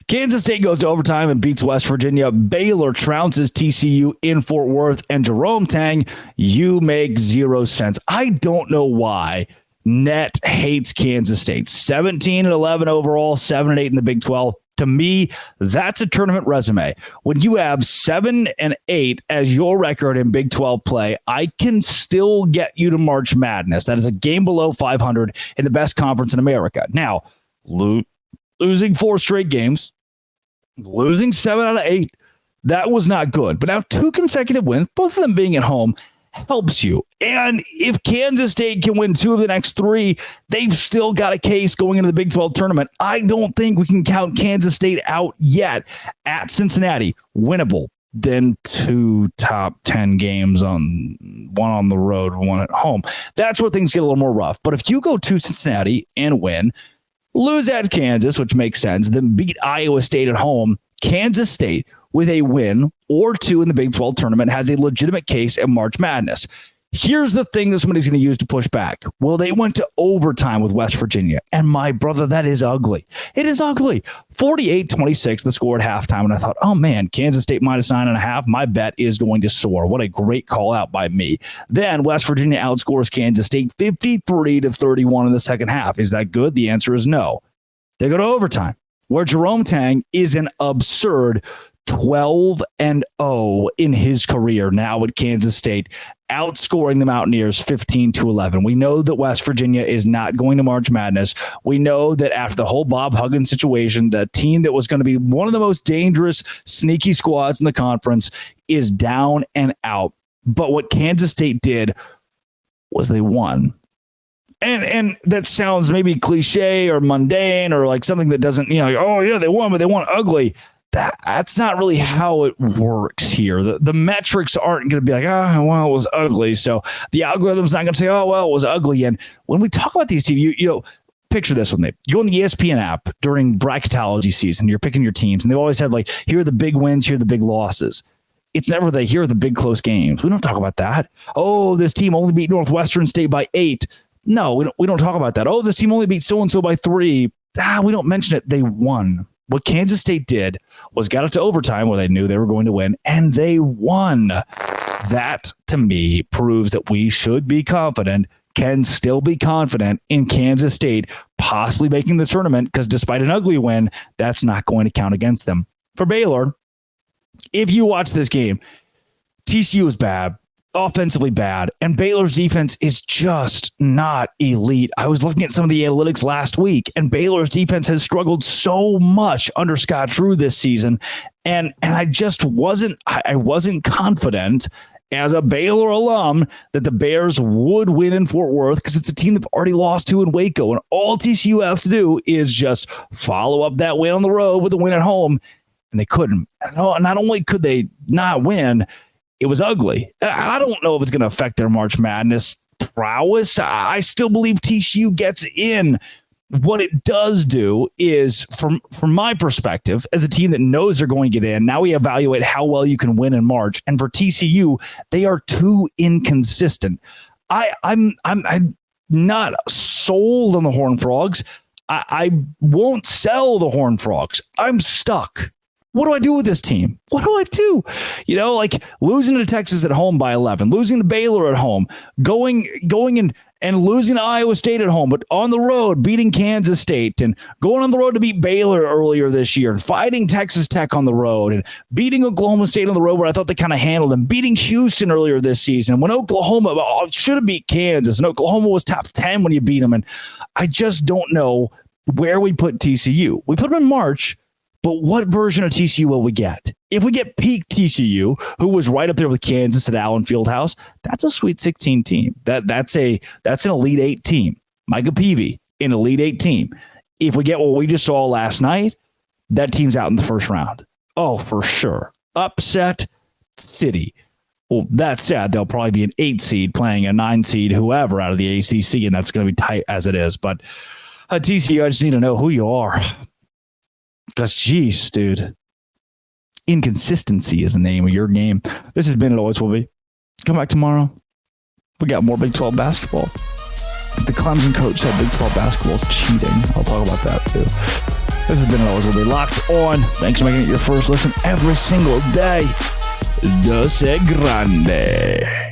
Kansas State goes to overtime and beats West Virginia. Baylor trounces TCU in Fort Worth. And Jerome Tang, you make zero sense. I don't know why Net hates Kansas State. 17-11 overall, 7-8 in the Big 12. To me, that's a tournament resume. When you have 7-8 as your record in Big 12 play, I can still get you to March Madness. That is a game below 500 in the best conference in America. Now, losing 4 straight games, losing 7 out of 8, that was not good. But now 2 consecutive wins, both of them being at home, helps you. And if Kansas State can win 2 of the next 3, they've still got a case going into the Big 12 tournament. I don't think we can count Kansas State out yet. At Cincinnati, winnable. Then 2 top 10 games, one on the road, 1 at home. That's where things get a little more rough. But if you go to Cincinnati and win, lose at Kansas, which makes sense, then beat Iowa State at home, Kansas State with a win or 2 in the Big 12 tournament has a legitimate case in March Madness. Here's the thing that somebody's going to use to push back. Well, they went to overtime with West Virginia. And my brother, that is ugly. It is ugly. 48-26, the score at halftime. And I thought, oh man, Kansas State minus 9.5. My bet is going to soar. What a great call out by me. Then West Virginia outscores Kansas State 53-31 in the second half. Is that good? The answer is no. They go to overtime, where Jerome Tang is an absurd 12-0 in his career now at Kansas State, outscoring the Mountaineers 15-11. We know that West Virginia is not going to March Madness. We know that after the whole Bob Huggins situation, the team that was going to be one of the most dangerous, sneaky squads in the conference is down and out. But what Kansas State did was they won. And that sounds maybe cliche or mundane or like something that doesn't, like, oh yeah, they won, but they won ugly. That's not really how it works here. The metrics aren't going to be like, oh, well, it was ugly. So the algorithm's not going to say, oh, well, it was ugly. And when we talk about these teams, you picture this with me. You go on the ESPN app during bracketology season, you're picking your teams, and they always have like, here are the big wins, here are the big losses. It's never here are the big close games. We don't talk about that. Oh, this team only beat Northwestern State by 8. No, we don't talk about that. Oh, this team only beat so-and-so by 3. We don't mention it. They won. What Kansas State did was got up to overtime where they knew they were going to win, and they won. That, to me, proves that we should be confident, can still be confident in Kansas State possibly making the tournament, because despite an ugly win, that's not going to count against them. For Baylor, if you watch this game, TCU is bad. Offensively bad, and Baylor's defense is just not elite. I was looking at some of the analytics last week, and Baylor's defense has struggled so much under Scott Drew this season, and I just wasn't confident as a Baylor alum that the Bears would win in Fort Worth, because it's a team they've already lost to in Waco, and all TCU has to do is just follow up that win on the road with a win at home, and they couldn't. Not only could they not win, it was ugly. I don't know if it's going to affect their March Madness prowess. I still believe TCU gets in. What it does do is, from my perspective, as a team that knows they're going to get in, now we evaluate how well you can win in March. And for TCU, they are too inconsistent. I'm not sold on the Horned Frogs. I won't sell the Horned Frogs. I'm stuck. What do I do with this team? What do I do? Like losing to Texas at home by 11, losing to Baylor at home, going and losing to Iowa State at home, but on the road beating Kansas State, and going on the road to beat Baylor earlier this year, and fighting Texas Tech on the road, and beating Oklahoma State on the road where I thought they kind of handled them, beating Houston earlier this season when Oklahoma should have beat Kansas, and Oklahoma was top 10 when you beat them. And I just don't know where we put TCU. We put them in March. But what version of TCU will we get? If we get peak TCU, who was right up there with Kansas at Allen Fieldhouse, that's a Sweet 16 team. That's an Elite 8 team. Micah Peavy, an Elite 8 team. If we get what we just saw last night, that team's out in the first round. Oh, for sure. Upset city. Well, that said, they'll probably be an 8 seed playing a 9 seed, whoever, out of the ACC, and that's going to be tight as it is. But TCU, I just need to know who you are. Because, geez, dude, inconsistency is the name of your game. This has been It Always Will Be. Come back tomorrow. We got more Big 12 basketball. The Clemson coach said Big 12 basketball is cheating. I'll talk about that, too. This has been Always Will Be Locked On. Thanks for making it your first listen every single day. Dose grande.